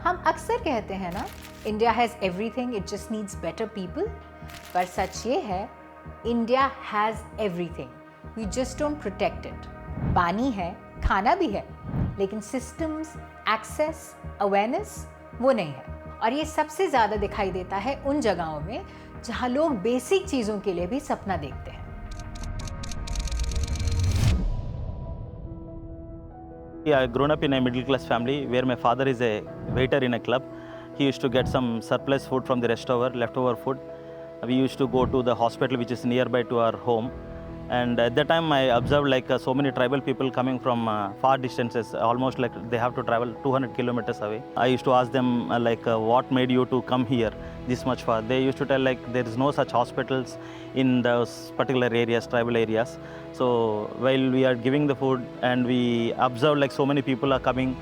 हम अक्सर कहते हैं ना, India has everything, it just needs better people. पर सच ये है, India has everything, we just don't protect it. पानी है, खाना भी है, लेकिन सिस्टम्स, एक्सेस, अवेयरनेस वो नहीं है। और ये सबसे ज़्यादा दिखाई देता है उन जगहों में जहाँ लोग बेसिक चीज़ों के लिए भी सपना देखते हैं। I grown up in a middle class family where my father is a waiter in a club. He used to get some surplus food from the leftover food. We used to go to the hospital which is nearby to our home. And at that time I observed so many tribal people coming from far distances, almost like they have to travel 200 kilometers away. I used to ask them what made you to come here this much far? They used to tell there is no such hospitals in those particular areas, tribal areas. So while we are giving the food and we observe so many people are coming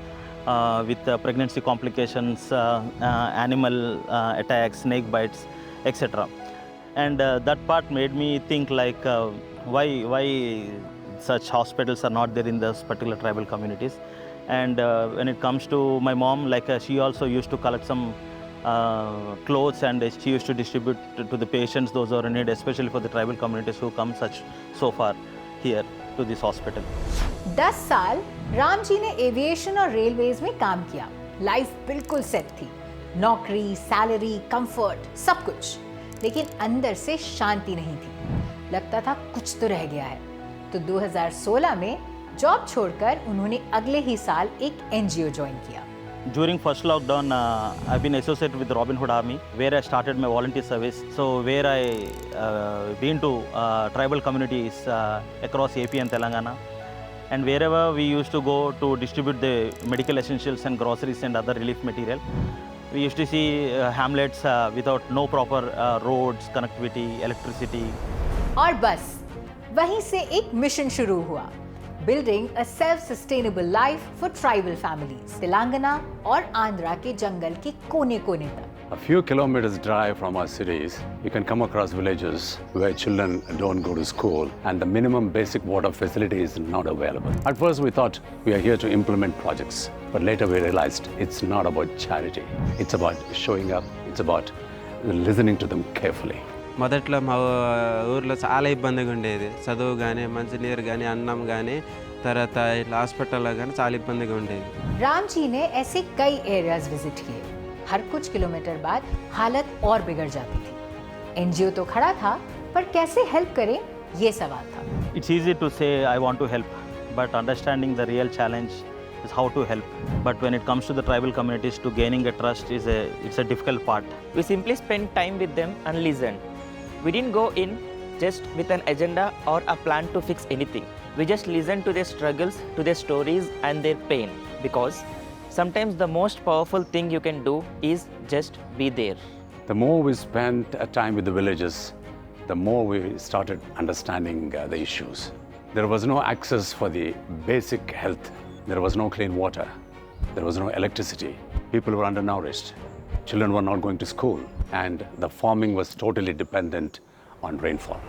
with pregnancy complications, animal attacks, snake bites, etc. And that part made me think why such hospitals are not there in those particular tribal communities. And when it comes to my mom, she also used to collect some clothes, and she used to distribute to the patients, those who are in need, especially for the tribal communities who come so far here to this hospital. 10 साल राम जी ने aviation और railways में काम किया। Life बिल्कुल set थी, नौकरी, salary, comfort, सब कुछ। लेकिन अंदर से शांति नहीं थी, लगता था कुछ तो रह गया है। तो 2016 में जॉब छोड़कर उन्होंने अगले ही साल एक एनजीओ ज्वाइन किया। During first lockdown, I've been associated with Robin Hood Army, where I started my volunteer service. So where I been to tribal communities across AP and Telangana. And wherever we used to go to distribute the medical essentials and groceries and other relief material, we used to see hamlets without no proper roads, connectivity, electricity. और बस वहीं से एक mission शुरू हुआ, building a self sustainable life for tribal families, Telangana और आंध्रा के जंगल के कोने-कोने तक। A few kilometers drive from our cities, you can come across villages where children don't go to school and the minimum basic water facility is not available. At first we thought we are here to implement projects, but later we realized it's not about charity. It's about showing up, it's about listening to them carefully. మొదట్లో మా ఊర్లో చాలా ఇబ్బందిగా ఉండేది, చదువు కానీ, మంచినీరు కానీ, అన్నం కానీ, తర్వాత ఇట్లా హాస్పిటల్లో కానీ చాలా ఇబ్బందిగా ఉండేది। राम जी ने ऐसे कई एरियाज विजिट किए। हर कुछ किलोमीटर बाद हालत और बिगड़ जाती थी। एनजीओ तो खड़ा था, पर कैसे हेल्प करें, ये सवाल था। It's easy to say I want to help, but understanding the real challenge is how to help. But when it comes to the tribal communities, to gaining a trust it's a difficult part. We simply spent time with them and listened. We didn't go in just with an agenda or a plan to fix anything. We just listened to their struggles, to their stories and their pain, because sometimes the most powerful thing you can do is just be there. The more we spent time with the villages, the more we started understanding the issues. There was no access for the basic health. There was no clean water. There was no electricity. People were undernourished. Children were not going to school, and the farming was totally dependent on rainfall.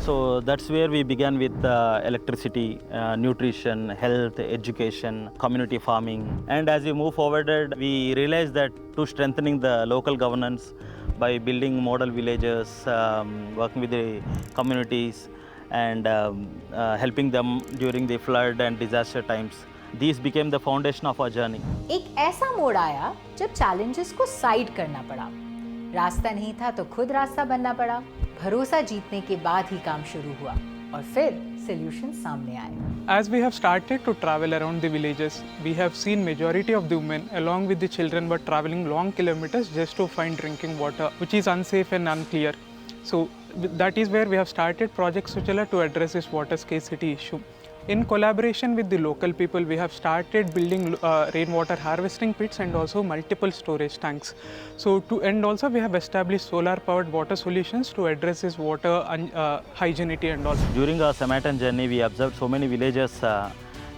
So that's where we began with electricity, nutrition, health, education, community farming. And as we move forward, we realized that to strengthening the local governance by building model villages, working with the communities and helping them during the flood and disaster times, these became the foundation of our journey. एक ऐसा मोड़ आया जब challenges को side करना पड़ा। रास्ता नहीं था तो खुद रास्ता बनना पड़ा। भरोसा जीतने के बाद ही काम शुरू हुआ और फिर सॉल्यूशन सामने आए। As we have started to travel around the villages, we have seen majority of the women along with the children were traveling long kilometers just to find drinking water, which is unsafe and unclear. So that is where we have started Project Suchala to address this water scarcity issue. In collaboration with the local people, we have started building rainwater harvesting pits and also multiple storage tanks. And also we have established solar-powered water solutions to address this water hygienity and all. During our Samaritan journey, we observed so many villages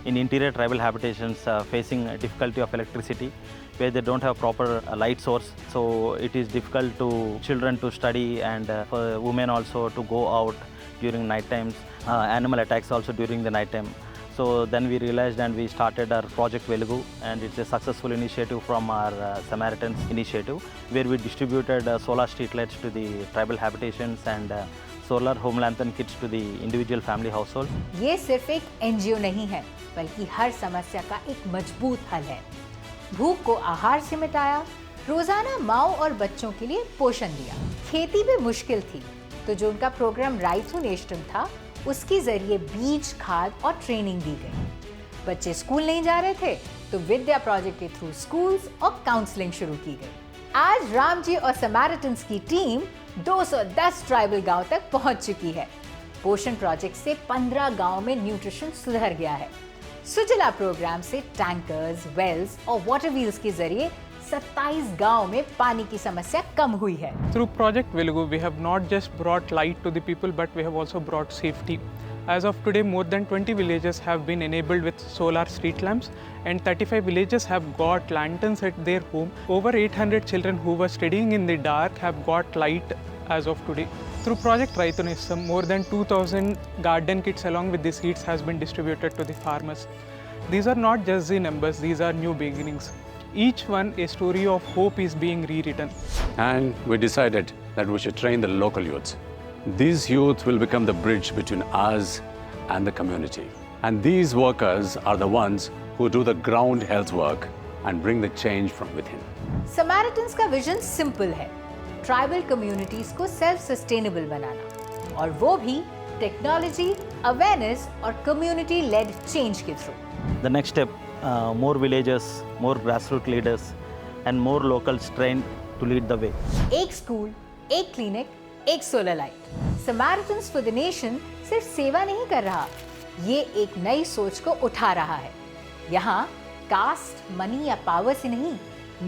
in interior tribal habitations facing difficulty of electricity, where they don't have proper light source. So it is difficult to children to study and for women also to go out during night times. Animal attacks also during the night time. So then we realized and we started our Project Velugu, and it's a successful initiative from our Samaritans initiative, where we distributed solar streetlights to the tribal habitations and solar home lantern kits to the individual family households. ये सिर्फ एक NGO नहीं है, बल्कि हर समस्या का एक मजबूत हल है। भूख को आहार से मिटाया, रोजाना माओ और बच्चों के लिए पोषण दिया। खेती भी मुश्किल थी, तो जो उनका प्रोग्राम राइथू नेस्टम था, उसके जरिए बीज, खाद और ट्रेनिंग दी गई। बच्चे स्कूल नहीं जा रहे थे, तो विद्या प्रोजेक्ट के थ्रू स्कूल्स और काउंसलिंग शुरू की गई। आज राम जी और समारिटन्स की टीम 210 ट्राइबल गांव तक पहुंच चुकी है। पोषण प्रोजेक्ट से 15 गांव में न्यूट्रिशन सुधर गया है। सुजला प्रोग्राम से टैंकर्स, वेल्स और वाटर व्हील्स के जरिए 27 गांव में पानी की समस्या कम हुई है। Through Project Velugu, we have not just brought light to the people, but we have also brought safety. As of today, more than 20 villages have been enabled with solar street lamps, and 35 villages have got lanterns at their home. Over 800 children who were studying in the dark have got light as of today. Through Project Raithu Nestam, more than 2,000 garden kits along with the seeds has been distributed to the farmers. These are not just the numbers, these are new beginnings. Each one a story of hope is being rewritten. And we decided that we should train the local youths. These youth will become the bridge between us and the community. And these workers are the ones who do the ground health work and bring the change from within. समारिटन्स का vision simple है, tribal communities को self sustainable बनाना, और वो भी technology, awareness और community lead change के through. The next step, more villages, more grassroots leaders, and more locals trained to lead the way. एक school, एक क्लिनिक, एक solar light. Samaritans for the nation सिर्फ सेवा नहीं कर रहा, ये एक नई सोच को उठा रहा है। यहाँ कास्ट, मनी या पावर से नहीं,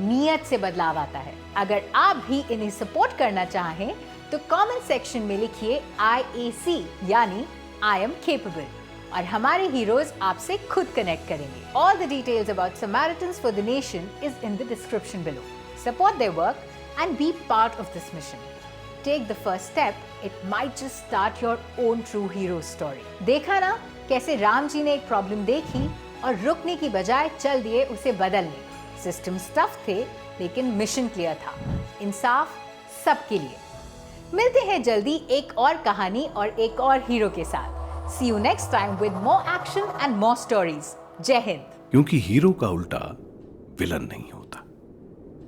नीयत से बदलाव आता है। अगर आप भी इन्हें सपोर्ट करना चाहें, तो कमेंट सेक्शन में लिखिए IAC यानी आई एम केपेबल, और हमारे हीरोज आपसे खुद कनेक्ट करेंगे। All the details about Samaritans for the Nation is in the description below. Support their work and be part of this mission. Take the first step. It might just start your own true hero story. देखा ना कैसे राम जी ने एक problem देखी और रुकने की बजाय चल दिए उसे बदलने। सिस्टम टफ थे, लेकिन मिशन क्लियर था, इंसाफ सबके लिए। मिलते हैं जल्दी एक और कहानी और एक और हीरो के साथ। See you next time with more action and more stories. जय हिंद। क्योंकि हीरो का उल्टा विलन नहीं होता,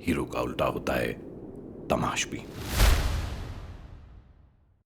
हीरो का उल्टा होता है तमाशबीन।